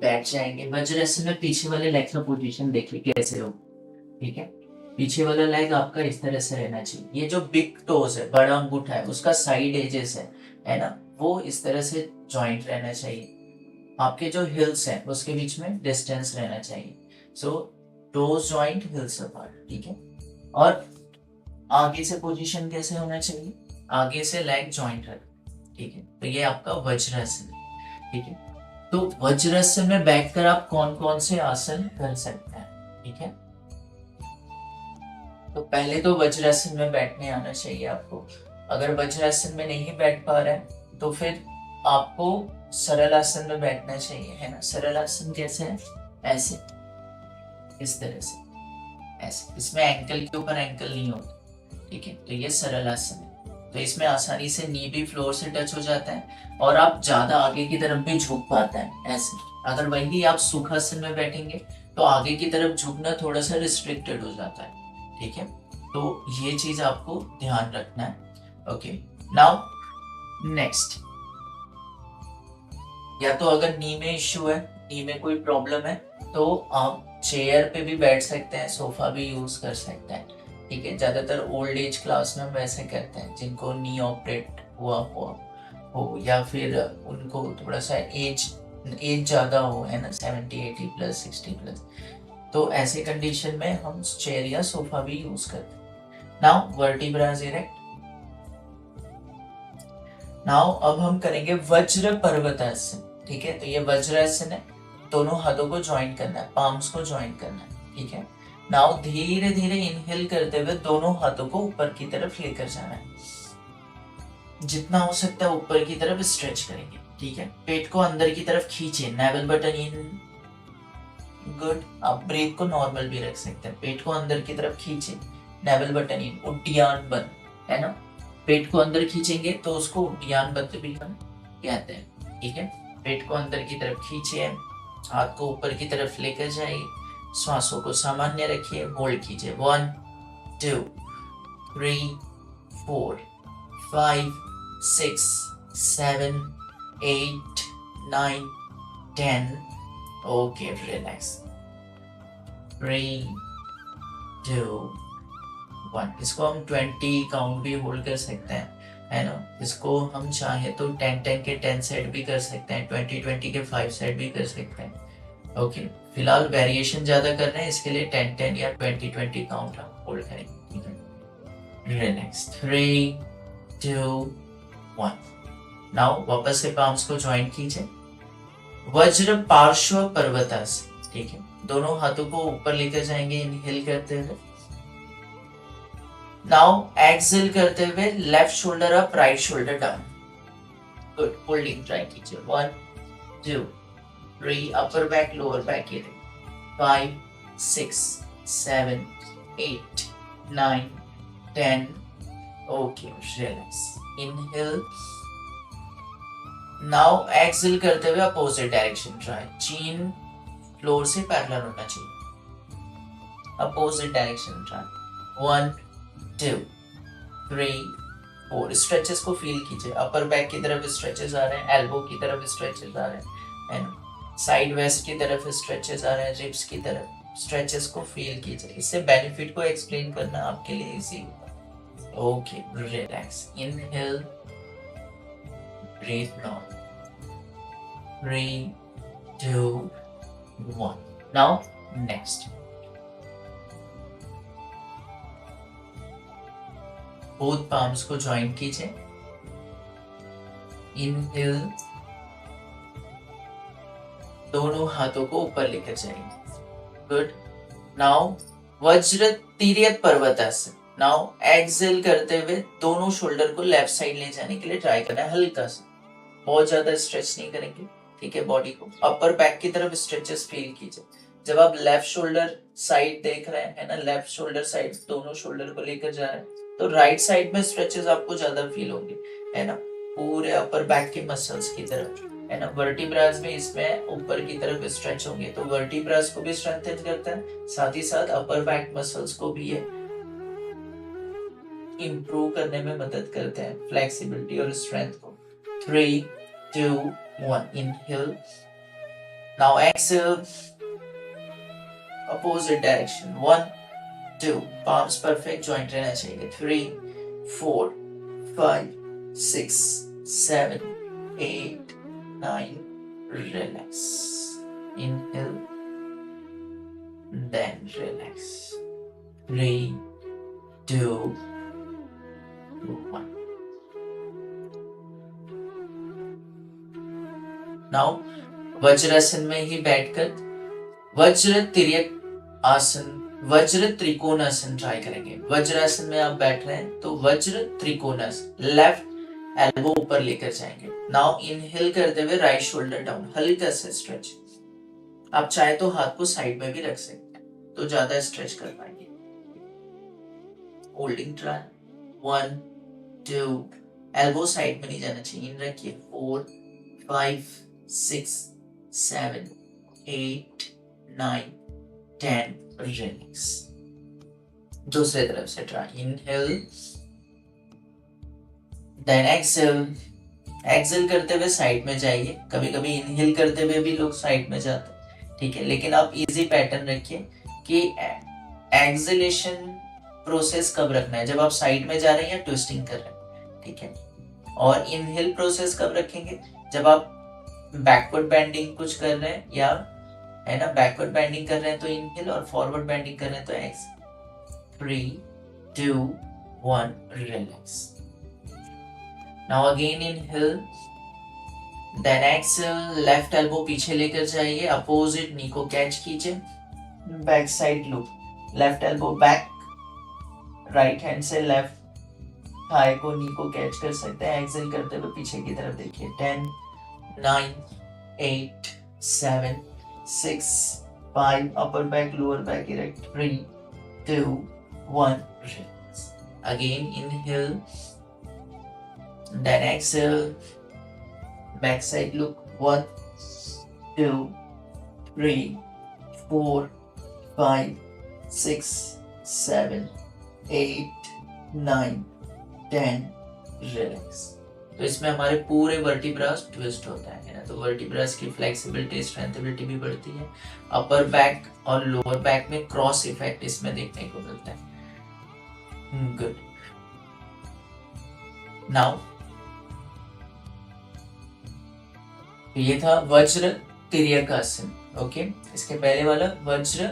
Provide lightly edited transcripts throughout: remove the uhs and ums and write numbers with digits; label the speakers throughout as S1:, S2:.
S1: बैठ जाएंगे। वज्रासन में पीछे वाले लेग का पोजीशन देखिए कैसे हो, ठीक है। पीछे वाला लेग आपका इस तरह से रहना चाहिए। ये जो बिग टोज है, बड़ा अंगूठा है, उसका साइड एजेस है ना, वो इस तरह से जॉइंट रहना चाहिए। आपके जो हिल्स हैं उसके बीच में डिस्टेंस रहना चाहिए। सो टोज जॉइंट, हिल्स अपार्ट, ठीक है। और आगे से पोजीशन कैसे होना चाहिए, आगे से लेग जॉइंट रख, ठीक है। तो ये आपका वज्रासन है, ठीक है। तो वज्रासन में बैठकर आप कौन कौन से आसन कर सकते हैं, ठीक है। तो पहले तो वज्रासन में बैठने आना चाहिए आपको। अगर वज्रासन में नहीं बैठ पा रहे हैं तो फिर आपको सरल आसन में बैठना चाहिए, है ना। सरल आसन कैसे है, ऐसे, इस तरह से, ऐसे। इसमें एंकल के ऊपर एंकल नहीं होता, ठीक है। तो ये सरल आसन है। तो इसमें आसानी से नी भी फ्लोर से टच हो जाता है और आप ज्यादा आगे की तरफ भी झुक पाते हैं, ऐसे। अगर वही आप सुखासन में बैठेंगे तो आगे की तरफ झुकना थोड़ा सा रिस्ट्रिक्टेड हो जाता है, ठीक है। तो ये चीज आपको ध्यान रखना है। ओके, नाउ नेक्स्ट, या तो अगर नी में इश्यू है, नी में कोई प्रॉब्लम है, तो आप चेयर पे भी बैठ सकते हैं, सोफा भी यूज कर सकते हैं, ठीक है। ज्यादातर ओल्ड एज क्लास में हम वैसे करते हैं जिनको नी ऑपरेट हुआ हो या फिर उनको थोड़ा सा एज ज्यादा हो, है ना, 70 80 प्लस 60 प्लस। तो ऐसे कंडीशन में हम चेयर या सोफा भी यूज करते हैं। Now vertebras erect. नाउ अब हम करेंगे वज्र पर्वतासन, ठीक है। तो ये वज्रासन है, दोनों हाथों को ज्वाइन करना है, पाम्स को ज्वाइन करना है, ठीक है। नाउ धीरे धीरे इनहेल करते हुए दोनों हाथों को ऊपर की तरफ लेकर जाना है, जितना हो सकता है ऊपर की तरफ स्ट्रेच करेंगे, ठीक है। पेट को अंदर की तरफ खींचे, नेवल बटन इन, गुड। आप ब्रेथ को नॉर्मल भी रख सकते हैं। पेट को अंदर की तरफ खींचे, नेवल बटन इन, उड्डयन बंद, है ना। पेट को अंदर खींचेंगे तो उसको उड्डयन बंद भी हम कहते हैं, ठीक है। पेट को अंदर की तरफ खींचे, हाथ को ऊपर की तरफ लेकर जाइए, श्वासों को सामान्य रखिए, होल्ड कीजिए। 1 2 3 4 5 6 7 8 9 10। Okay, relax. 3 2 1। इसको हम 20 काउंट भी होल्ड कर सकते हैं, है ना। इसको हम चाहे तो 10 के 10 सेट भी कर सकते हैं, 20 के 5 सेट भी कर सकते हैं। ओके, फिलहाल वेरिएशन ज्यादा कर रहे हैं, इसके लिए 10 या 20 काउंट हम होल्ड करेंगे, ठीक है। रिलैक्स। 3 2 1। नाउ वापस से पाम्स को ज्वाइन कीजिए, वज्र पार्श्व पर्वतासन, ठीक है। दोनों हाथों को ऊपर लेकर जाएंगे इनहेल करते हुए। नाउ एक्सहेल करते हुए left shoulder up, right shoulder down, good. Holding try कीजिए। 1 2 3, अपर बैक लोअर बैक, ये 5 6 7 8 9 10। Okay, relax. Inhale. Now exhale करते हुए अपोजिट डायरेक्शन ट्राई, चीन फ्लोर से पैरेलल होना चाहिए, अपोजिट डायरेक्शन ट्राई। 1 2 3 4। स्ट्रेचेस को फील कीजिए, अपर बैक की तरफ स्ट्रेचेस आ रहे हैं, एल्बो की तरफ स्ट्रेचेस आ रहे हैं, है ना। साइड वेस्ट की तरफ स्ट्रेचेस आ रहे हैं, रिब्स की तरफ स्ट्रेचेस को फील कीजिए। इससे बेनिफिट को एक्सप्लेन करना आपके लिए इजी होगा। Okay, relax. Inhale, breathe now. 3 2 1। Now next, both palms को ज्वाइन कीजिए, इनहेल, दोनों हाथों को ऊपर लेकर जाएंगे, गुड। नाउ वज्र तिर्यक पर्वतासन। नाउ एक्सहेल करते हुए दोनों शोल्डर को लेफ्ट साइड ले जाने के लिए ट्राई करना है, हल्का सा, बहुत ज्यादा स्ट्रेच नहीं करेंगे, ठीक है। बॉडी को अपर बैक की तरफ स्ट्रेचेस फील कीजिए। जब आप लेफ्ट शोल्डर साइड देख रहे हैं, है ना, लेफ्ट शोल्डर साइड दोनों शोल्डर को लेकर जा रहे हैं, तो राइट साइड में स्ट्रेचेस आपको ज्यादा फील होंगे, है ना, पूरे अपर बैक के मसल्स की तरफ, है ना। वर्टिब्रास में इसमें ऊपर की तरफ स्ट्रेच होंगे, तो वर्टिब्रास को भी स्ट्रेंथन करता है, साथ ही साथ अपर बैक मसल्स को भी ये इंप्रूव करने में मदद करते हैं, फ्लेक्सिबिलिटी और स्ट्रेंथ को। 3 2 1। Inhale, Now exhale, opposite direction. 1, 2, palms perfect, joint रहना चाहिए. 3, 4, 5, 6, 7, 8, 9, relax. Inhale, then relax. 3, 2, 1. Now vajrasana में ही बैठकर वज्र तिर्यक आसन, वज्र त्रिकोणासन ट्राई करेंगे. वज्रासन में आप बैठ रहे हैं तो वज्र त्रिकोणासन, लेफ्ट एल्बो ऊपर लेकर जाएंगे. नाउ इनहेल करते हुए राइट शोल्डर डाउन, हल्का सा स्ट्रेच. आप चाहे तो हाथ को साइड में भी रख सकते हैं तो ज्यादा स्ट्रेच कर पाएंगे. Holding try. 1, 2, एल्बो साइड में नहीं जाना चाहिए. इन रखिए. 4, 5, 6, 7, 8, 9, 10. रिलैक्स. दूसरे तरफ से try. Inhale, then exhale. Exhale करते हुए साइड में जाइए. कभी कभी इनहेल करते हुए भी लोग साइड में जाते हैं, ठीक है, लेकिन आप इजी पैटर्न रखिए कि एक्सहेलेशन प्रोसेस कब रखना है, जब आप साइड में जा रहे हैं या ट्विस्टिंग कर रहे हैं, ठीक है. और इनहेल प्रोसेस कब रखेंगे, जब आप बैकवर्ड बेंडिंग कुछ कर रहे हैं, या है ना, बैकवर्ड बेंडिंग कर रहे हैं तो इनहेल, और फॉरवर्ड बेंडिंग कर रहे हैं तो exhale. 3, 2, 1, relax. Now again inhale, then exhale. Left elbow पीछे लेकर जाइए, अपोजिट नी को कैच कीजिए. Back side look. Left elbow back, right hand से लेफ्ट थाई को, नी को कैच कर सकते हैं. एक्सहेल करते हुए पीछे की तरफ देखिए. 10, 9, 8, 7, 6, 5, upper back, lower back erect. 3, 2, 1, relax. Again inhale, then exhale. Back side look. 1, 2, 3, 4, 5, 6, 7, 8, 9, 10. Relax. तो इसमें हमारे पूरे वर्टिब्रास ट्विस्ट होता है ना, तो वर्टिब्रास की फ्लेक्सिबिलिटी, स्ट्रेंथेबिलिटी भी बढ़ती है. अपर बैक और लोअर बैक में क्रॉस इफेक्ट इसमें देखने को मिलता है. गुड. नाउ ये था वज्र तिर्यकासन. ओके, इसके पहले वाला वज्र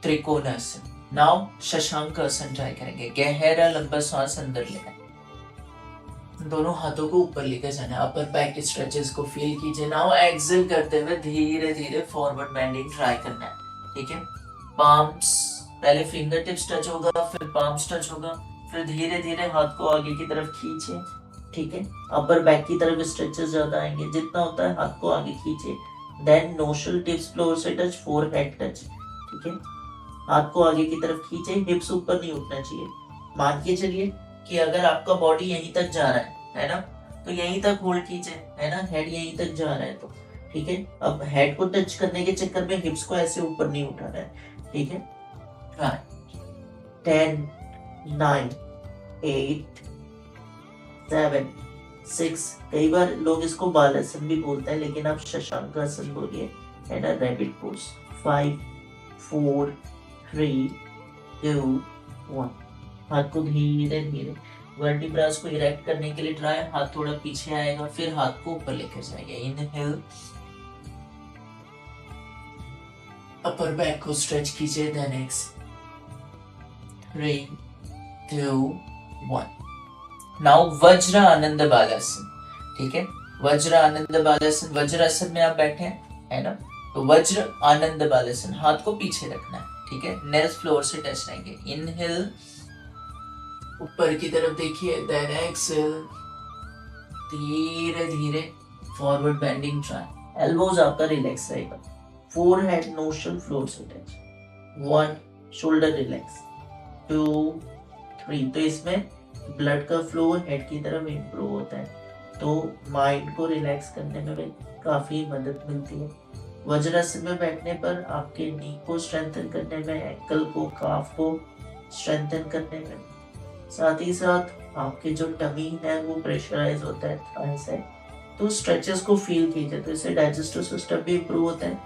S1: त्रिकोणासन. नाउ शशांकासन ट्राई करेंगे. गहरा लंबा सांस अंदर लेना, दोनों हाथों को ऊपर लेकर जाना. अपर बैक स्ट्रेचेस को फील कीजिए. नाउ एक्सहेल करते हुए धीरे धीरे फॉरवर्ड बेंडिंग ट्राई करना है, ठीक है. पाम्स, पहले फिंगर टिप्स टच होगा, फिर पाम्स टच होगा, फिर धीरे धीरे हाथ को आगे की तरफ खींचे, ठीक है. अपर बैक की तरफ स्ट्रेचेस ज्यादा आएंगे, जितना होता है हाथ को आगे खींचे. देन नोशल टिप्स फ्लोर से टच, फोरहेड टच, ठीक है. हाथ को आगे की तरफ खींचे, हिप्स ऊपर नहीं उठना चाहिए. मान के चलिए कि अगर आपका बॉडी यहीं तक जा रहा है ना, तो यहीं तक होल्ड कीजिए, है ना. हेड यहीं तक जा रहा है तो ठीक है. अब हेड को टच करने के चक्कर में हिप्स को ऐसे ऊपर नहीं उठाना है, ठीक है. 10, 9, 8, 7, 6. कई बार लोग इसको बालासन भी बोलते हैं, लेकिन आप शशांकासन बोलिए, है ना, रैबिट पोज. 5, 4, 3, 2, 1. हाथ को धीरे धीरे वर्टिब्रास को इरेक्ट करने के लिए ट्राई. हाथ थोड़ा पीछे आएगा, फिर हाथ को ऊपर लेकर जाएंगे. इनहेल, अपर बैक को स्ट्रेच कीजिए. Then exhale. 3, 2, 1. Now Vajra Anand बालासन, ठीक है. वज्र आनंद बालासन, वज्रासन में आप बैठे हैं, है ना, तो वज्र आनंद बालासन. हाथ को पीछे रखना है, ठीक है. नेल्स फ्लोर से टच रहेंगे. इनहेल, ऊपर की तरफ देखिए. देन एक्सहेल, धीरे धीरे फॉरवर्ड बेंडिंग ट्राई. एल्बोज आपका रिलैक्स रहेगा. फोरहेड नोशल फ्लोर से टच. 1, shoulder relax. 2, 3. तो इसमें ब्लड का फ्लो हेड की तरफ इम्प्रूव होता है, तो माइंड को रिलैक्स करने में भी काफी मदद मिलती है. वज्रासन में बैठने पर आपके नी को स्ट्रेंथन करने में, एंकल को, काफ को स्ट्रेंथन करने में, साथ ही साथ आपके जो टमी है वो प्रेशराइज होता है थाई से, तो तो स्ट्रेचेस को फील कीजिए, तो इससे डाइजेस्टिव सिस्टम भी इम्प्रूव होता है,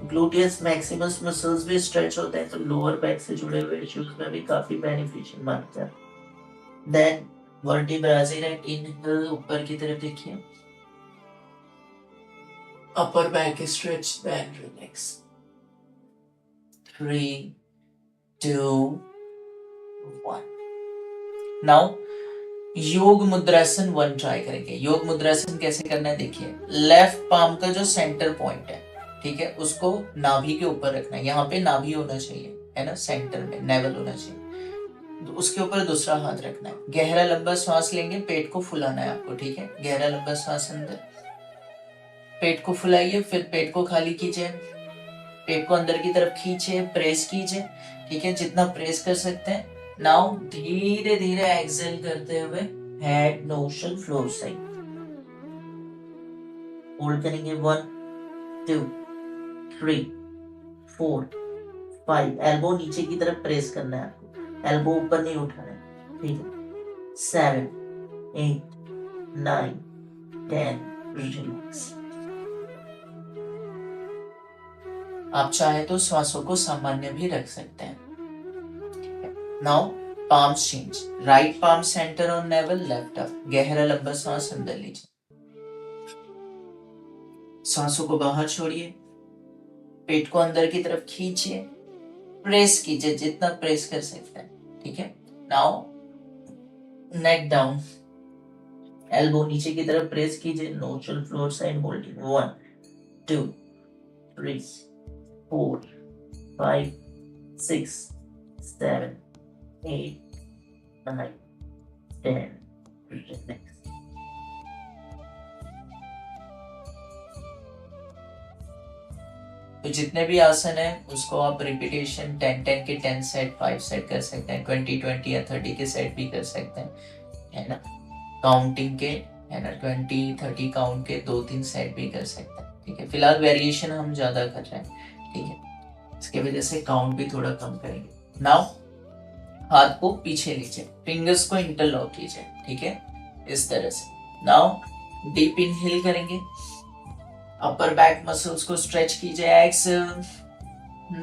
S1: ग्लूटियस मैक्सिमस मसल्स भी स्ट्रेच होते हैं, तो लोअर बैक से जुड़े हुए इश्यूज में भी काफी बेनिफिशियल मानता है। देन वर्टिब्राजी राइट, इनहेल ऊपर की तरफ देखिए, upper back stretch, then relax. 3 2 1। Now Yoga Mudrasana 1 try करेंगे। योग मुद्रासन कैसे करना है देखिए, लेफ्ट पाम का जो सेंटर पॉइंट है, ठीक है, उसको नाभि के ऊपर रखना है, यहाँ पे नाभि होना चाहिए, है ना, सेंटर में नेवल होना चाहिए, तो उसके ऊपर दूसरा हाथ रखना है। गहरा लंबा श्वास लेंगे, पेट को फुलाना है आपको, ठीक है, गहरा लंबा श्वास अंदर, पेट को फुलाइए, फिर पेट को खाली कीजिए, पेट को अंदर की तरफ खींचिए, प्रेस कीजिए, ठीक है, जितना प्रेस कर सकते हैं। नाउ धीरे धीरे एक्सेल करते हुए head notion floor side hold करेंगे। 1 2 3 4 5। एल्बो नीचे की तरफ प्रेस करना है आपको, एल्बो ऊपर नहीं उठाना है, ठीक है। 7 8 9 10। रिलैक्स। आप चाहे तो श्वासों को सामान्य भी रख सकते हैं। Now palms change, right palm center on navel, left up, गहरा लंबा सांस अंदर लीजिए, सांसों को बाहर छोड़िए, पेट को अंदर की तरफ खींचिए, प्रेस कीजिए जितना प्रेस कर सकते हैं, ठीक है। नाउ नेक डाउन, एल्बो नीचे की तरफ प्रेस कीजिए, नोचल फ्लोर साइड होल्डिंग। 1 2 3 4 5 6 7 8 9 10। Relax. तो जितने भी आसन है उसको आप रिपीटेशन 10-10 के 10 सेट, 5 सेट कर सकते हैं, 20-20 या 30 के सेट भी कर सकते हैं, है ना, काउंटिंग के, है ना, 20-30 काउंट के 2-3 सेट भी कर सकते हैं, ठीक है। फिलहाल वेरिएशन हम ज्यादा कर रहे हैं, ठीक है, इसके वजह से काउंट भी थोड़ा कम करेंगे। नाउ हाथ को पीछे लीजिए, फिंगर्स को इंटरलॉक कीजिए, ठीक है, इस तरह से। नाउ डीप इनहेल करेंगे, अपर बैक मसल्स को स्ट्रेच कीजिए, एक्सेल,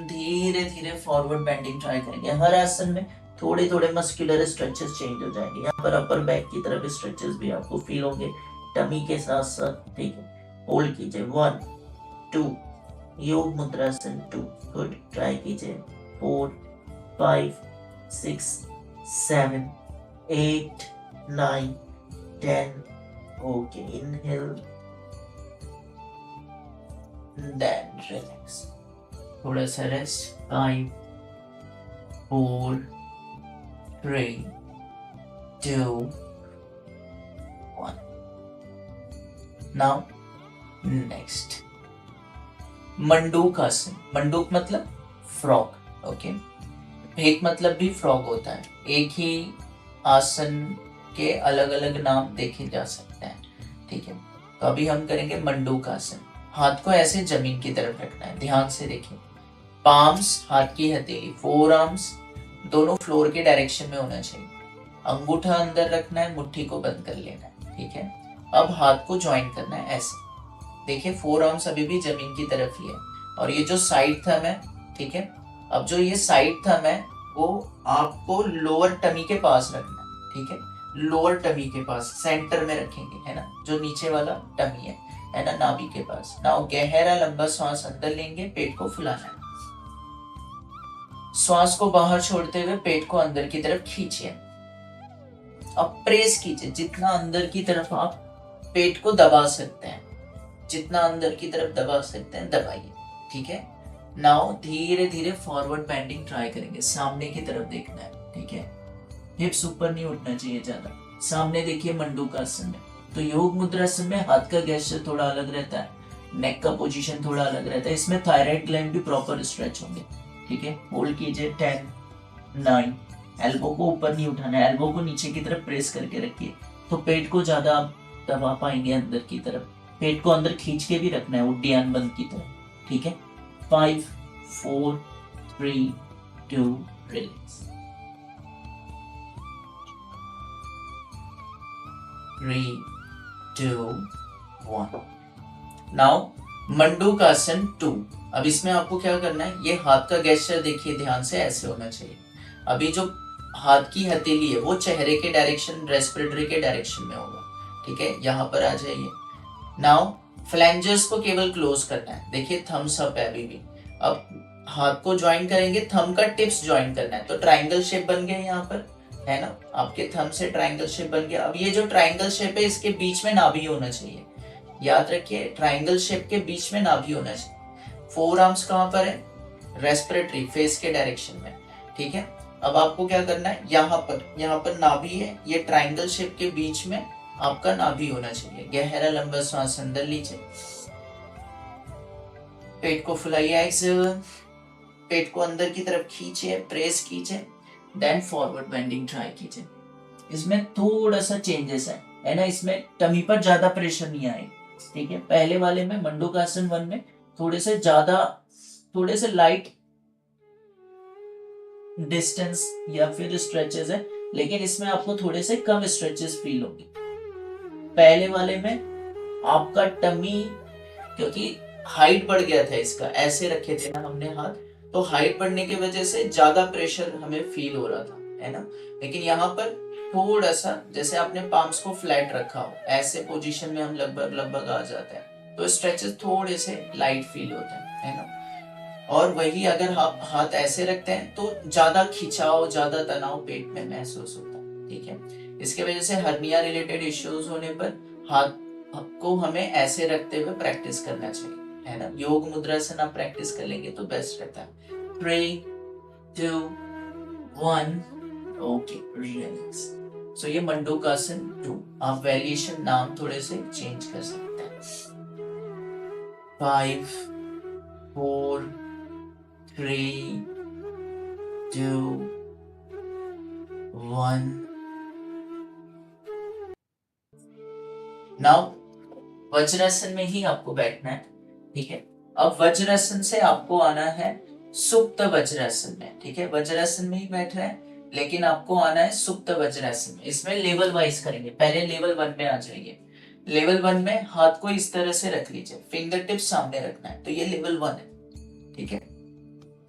S1: धीरे धीरे फॉरवर्ड बेंडिंग ट्राई करेंगे। हर आसन में थोड़े थोड़े मस्कुलर स्ट्रेचेस चेंज हो जाएंगे, यहाँ पर अपर बैक की तरफ स्ट्रेचेस भी आपको फील होंगे टमी के साथ साथ, ठीक है। होल्ड कीजिए। 1 2, योग मुद्रासन 2, गुड, ट्राई कीजिए। 4 5 6 7 8 9 10। ओके, इनहेल देन रिलैक्स, थोड़ा सा रेस्ट। 5 4 3 2 1। नाउ नेक्स्ट मंडूक आसन। मंडूक मतलब फ्रॉग, ओके, भेक मतलब भी फ्रॉग होता है, एक ही आसन के अलग अलग नाम देखे जा सकते हैं, ठीक है। तो अभी हम करेंगे मंडूक आसन। हाथ को ऐसे जमीन की तरफ रखना है, ध्यान से देखिए, पाम्स, हाथ की हथेली, फोर आर्म्स दोनों फ्लोर के डायरेक्शन में होना चाहिए, अंगूठा अंदर रखना है, मुट्ठी को बंद कर लेना है, ठीक है। अब हाथ को ज्वाइन करना है ऐसे, देखिए फोर आर्म्स अभी भी जमीन की तरफ ही है, और ये जो साइड थंब है, ठीक है, अब जो ये साइड थंब है वो आपको लोअर टमी के पास रखना है, ठीक है, लोअर टमी के पास सेंटर में रखेंगे, है ना, जो नीचे वाला टमी है ना, नाभि के पास। नाउ गहरा लंबा श्वास अंदर लेंगे, पेट को फुलाना है, श्वास को बाहर छोड़ते हुए पेट को अंदर की तरफ खींचिए, अब प्रेस कीजिए जितना अंदर की तरफ आप पेट को दबा सकते हैं, जितना अंदर की तरफ दबा सकते हैं दबाइए, ठीक है। नाउ धीरे धीरे फॉरवर्ड बेंडिंग ट्राई करेंगे, सामने की तरफ देखना है, ठीक है, हिप्स ऊपर नहीं उठना चाहिए ज्यादा, सामने देखिए। मंडूक आसन में तो योग मुद्रासन में हाथ का गेस्चर थोड़ा अलग रहता है, नेक का पोजीशन थोड़ा अलग रहता है, इसमें थायराइड ग्लैंड भी प्रॉपर स्ट्रेच होंगे, ठीक है। होल्ड कीजिए। 10 9, एल्बो को ऊपर नहीं उठाना है, एल्बो को नीचे की तरफ प्रेस करके रखिए, तो पेट को ज्यादा आप दबा पाएंगे अंदर की तरफ, पेट को अंदर खींच के भी रखना है उड्डयन बंद की तरह, ठीक है। 5 4 3 2, रिलैक्स। 3 2 1। नाउ मंडूकासन 2। अब इसमें आपको क्या करना है, ये हाथ का गेस्चर देखिए ध्यान से, ऐसे होना चाहिए। अभी जो हाथ की हथेली है वो चेहरे के डायरेक्शन, रेस्पिरेटरी के डायरेक्शन में होगा, ठीक है, यहाँ पर आ जाइए। नाउ फ्लैंजर्स को केवल क्लोज करना है, देखिए थम्स अप है अभी भी। अब हाथ को ज्वाइन करेंगे, थंब का टिप्स ज्वाइन करना है, तो ट्रायंगल शेप बन गया यहाँ पर, है ना, आपके थंब से ट्रायंगल शेप बन गया। अब ये जो ट्रायंगल शेप है इसके बीच में नाभि होना चाहिए, याद रखिए ट्रायंगल शेप के बीच में नाभि होना चाहिए। फोर आर्म्स कहाँ पर है, रेस्पिरेटरी फेस के डायरेक्शन में, ठीक है। अब आपको क्या करना है, यहाँ पर नाभि है, ये ट्रायंगल शेप के बीच में आपका नाभि होना चाहिए। गहरा लंबा सांस अंदर लीजिए, पेट को फुलाइए, एक्सेल, पेट को अंदर की तरफ खींचिए, प्रेस कीजिए, देन फॉरवर्ड बेंडिंग ट्राई कीजिए। इसमें थोड़ा सा चेंजेस है ना, इसमें टमी पर ज्यादा प्रेशर नहीं आएगा, ठीक है। पहले वाले में मंडूकासन 1 में थोड़े से लाइट डिस्टेंस या फिर स्ट्रेचेस है, लेकिन इसमें आपको थोड़े से कम स्ट्रेचेस फील होंगे। पहले वाले में आपका टमी, क्योंकि हाइट बढ़ गया था इसका, ऐसे रखे थे ना हमने हाथ, तो हाइट बढ़ने की वजह से ज्यादा प्रेशर हमें फील हो रहा था, है ना। लेकिन यहाँ पर थोड़ा सा, जैसे आपने पाम्स को फ्लैट रखा हो, ऐसे पोजीशन में हम लगभग आ जाते हैं, तो स्ट्रेचेस थोड़े से लाइट फील होते हैं, है ना। और वही अगर हाथ ऐसे रखते हैं तो ज्यादा खिंचाव, ज्यादा तनाव पेट में महसूस होता है, ठीक है। इसके वजह से हर्निया रिलेटेड इश्यूज होने पर हाथ को हमें ऐसे रखते हुए प्रैक्टिस करना चाहिए, है ना। योग मुद्रा से ना प्रैक्टिस कर लेंगे तो बेस्ट रहता है। 3, 2, 1, ओके, रिलैक्स। सो ये मंडूकासन 2, आप वेरिएशन नाम थोड़े से चेंज कर सकते हैं। 5, 4, 3, 2, 1। नाउ वज्रासन में ही आपको बैठना है, ठीक है। अब वज्रासन से आपको आना है सुप्त वज्रासन में, ठीक है। वज्रासन में ही बैठ रहे हैं, लेकिन आपको आना है सुप्त वज्रासन में। इसमें लेवल वाइज करेंगे, पहले लेवल 1 में आ जाइए। लेवल 1 में हाथ को इस तरह से रख लीजिए, फिंगर टिप सामने रखना है, तो ये लेवल 1 है, ठीक है।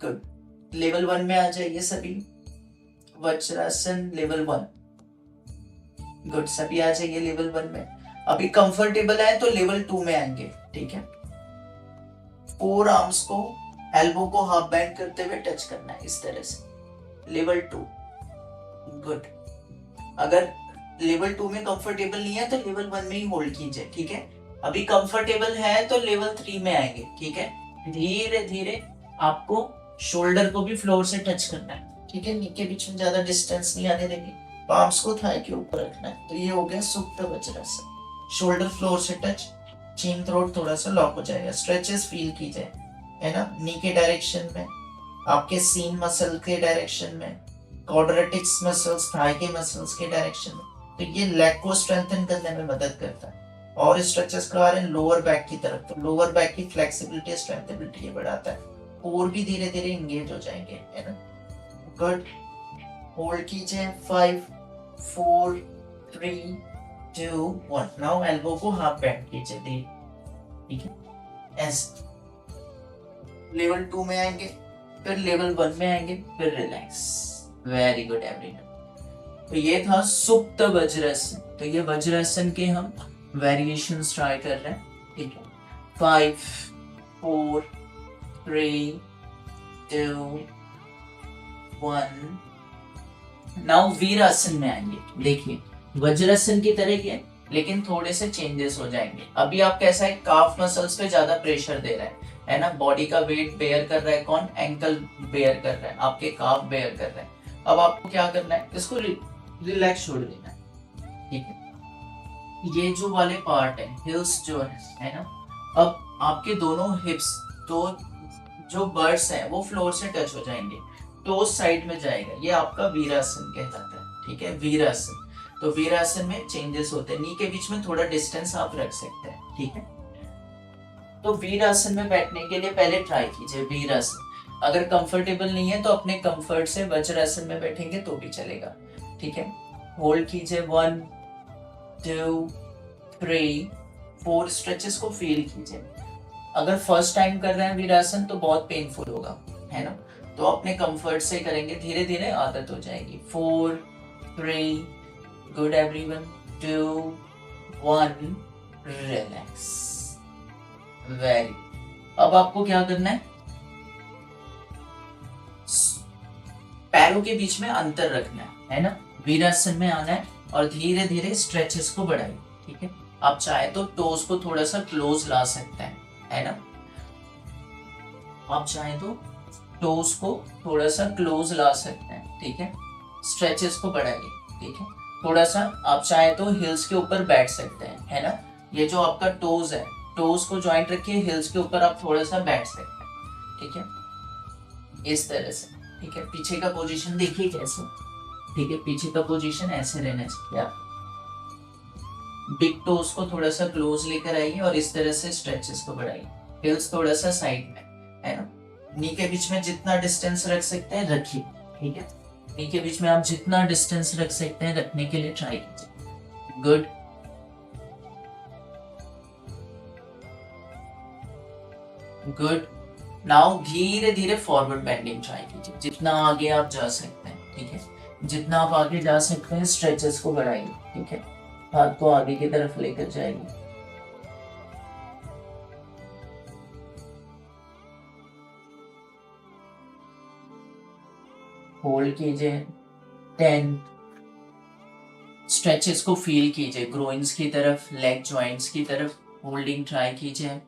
S1: गुड, लेवल 1 में आ जाइए सभी, वज्रासन लेवल 1। गुड, सभी आ जाइए लेवल 1 में। अभी कंफर्टेबल है तो लेवल 2 में आएंगे, ठीक है। फोर आर्म्स को, एल्बो को हाफ बेंड करते हुए टच करना है इस तरह से, लेवल 2। गुड, अगर लेवल 2 में कंफर्टेबल नहीं है तो लेवल 1 में ही होल्ड कीजिए, ठीक है। अभी कंफर्टेबल है तो लेवल 3 में आएंगे, ठीक है। धीरे धीरे आपको शोल्डर को भी फ्लोर से टच करना है, ठीक है। नी के बीच में ज्यादा डिस्टेंस नहीं आने देंगे, पाम्स को थाई के ऊपर रखना है, तो ये हो गया सुप्त वज्रासन। शोल्डर फ्लोर से टच, चीन थ्रोट थोड़ा सा लॉक हो जाएगा, स्ट्रेचेस फील कीजिए, है ना, नी के डायरेक्शन में, आपके सीन मसल के डायरेक्शन में, क्वाड्रेटिक्स मसल्स, थाई के मसल्स के डायरेक्शन में, तो ये लेग को स्ट्रेंथन करने में मदद करता है। और स्ट्रेचेस करा रहे हैं लोअर बैक की तरफ, तो लोअर बैक की फ्लेक्सिबिलिटी, स्ट्रेंथेबिलिटी बढ़ाता है, कोर भी धीरे धीरे एंगेज हो जाएंगे, है ना। गुड, होल्ड कीजिए, 5, 4, 3, 2, 1। नाउ एल्बो को हाफ बेंड कीजिए, ठीक है, ऐसे। लेवल 2 में आएंगे, फिर लेवल 1 में आएंगे, फिर रिलैक्स। Very good everyone. तो ये था सुप्त वज्रासन। तो ये वज्रासन के हम वेरिएशंस ट्राई कर रहे हैं, ठीक है। 5, 4, 3, 2, 1। नाउ वीरासन में आएंगे। देखिए वज्रासन की तरह ही है, लेकिन थोड़े से चेंजेस हो जाएंगे। अभी आप कैसा है, काफ मसल्स पे ज्यादा प्रेशर दे रहा है ना, बॉडी का वेट बेयर कर रहा है कौन, एंकल बेयर कर रहा है, आपके काफ बेयर कर रहे हैं। अब आपको क्या करना है, इसको रिलैक्स छोड़ देना है, ठीक है। ये जो वाले पार्ट है, हिल्स जो है ना, अब आपके दोनों हिप्स, तो जो बर्ड्स हैं वो फ्लोर से टच हो जाएंगे, टोस साइड में जाएगा, ये आपका वीरासन कहलाता है, ठीक है, वीरासन। तो वीरासन में चेंजेस होते हैं, नी के बीच में थोड़ा डिस्टेंस आप रख सकते हैं, ठीक है। तो वीरासन में बैठने के लिए पहले ट्राई कीजिए वीरासन। अगर कंफर्टेबल नहीं है तो अपने कंफर्ट से वज्रासन में बैठेंगे तो भी चलेगा, ठीक है। होल्ड कीजिए, 1, 2, 3, 4 स्ट्रेचेस को फील कीजिए। अगर फर्स्ट टाइम कर रहे हैं वीरासन तो बहुत पेनफुल होगा, है ना, तो अपने कंफर्ट से करेंगे, धीरे धीरे आदत हो जाएगी। 4 3 गुड एवरीवन, 2 1 रिलैक्स। वेरी। अब आपको क्या करना है, पैरों के बीच में अंतर रखना है ना, वीरासन में आना है और धीरे धीरे स्ट्रेचेस को बढ़ाइए, ठीक है। आप चाहे तो टोज को थोड़ा सा क्लोज ला सकते हैं, है ना, आप चाहे तो टोज को थोड़ा सा क्लोज ला सकते हैं, ठीक है। स्ट्रेचेस को बढ़ाइए, ठीक है। थोड़ा सा आप चाहे तो हिल्स के ऊपर बैठ सकते हैं, है ना, ये जो आपका टोज है, टोज को जॉइंट रखिए, हिल्स के ऊपर आप थोड़ा सा बैठ सकते हैं, ठीक है, इस तरह से, ठीक है। पीछे का पोजीशन देखिए कैसे, ठीक है, पीछे का पोजीशन ऐसे रहना चाहिए। आप बिग टोज को थोड़ा सा क्लोज लेकर आइए और इस तरह से स्ट्रेचेस को बढ़ाइए, हिल्स थोड़ा सा साइड में, है ना। नी के बीच में जितना डिस्टेंस रख सकते हैं रखिए, ठीक है, नी के बीच में आप जितना डिस्टेंस रख सकते हैं रखने के लिए ट्राई कीजिए। Good, good. नाउ धीरे धीरे फॉरवर्ड बेंडिंग ट्राई कीजिए, जितना आगे आप जा सकते हैं, ठीक है, जितना आप आगे जा सकते हैं स्ट्रेचेस को बढ़ाइए, ठीक है, हाथ को आगे की तरफ लेकर जाइए। होल्ड कीजिए, 10। स्ट्रेचेस को फील कीजिए, ग्रोइंस की तरफ, लेग जॉइंट्स की तरफ होल्डिंग ट्राई कीजिए।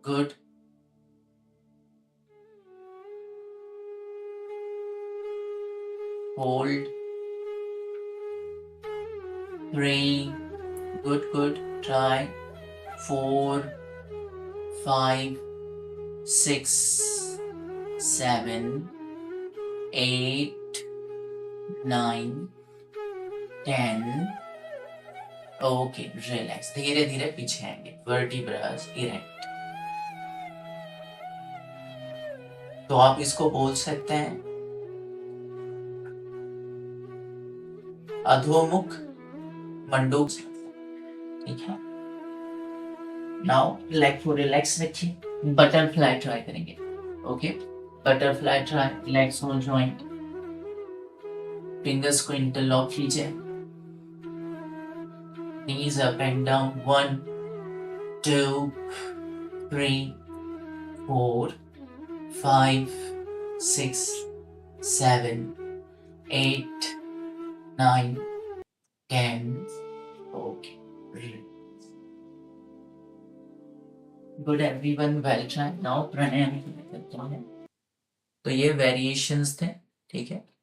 S1: Good, hold, 3, good good, try, 4 5 6 7 8 9 10। Okay, relax, धीरे धीरे पीछे आएंगे, वर्टिब्रास इरेक्ट। तो आप इसको बोल सकते हैं अधोमुख मंडूक, ठीक है। नाउ लेग को रिलैक्स रखिए, बटरफ्लाई ट्राई करेंगे, ओके, बटरफ्लाई ट्राई, लेग्स को जॉइंट, फिंगर्स को इंटरलॉक कीजिए, knees up and down, 1 2 3 4 5 6 7 8 9 10। Okay, good everyone, well try. Now pranayama करते हैं। तो ये वेरिएशंस थे, ठीक है।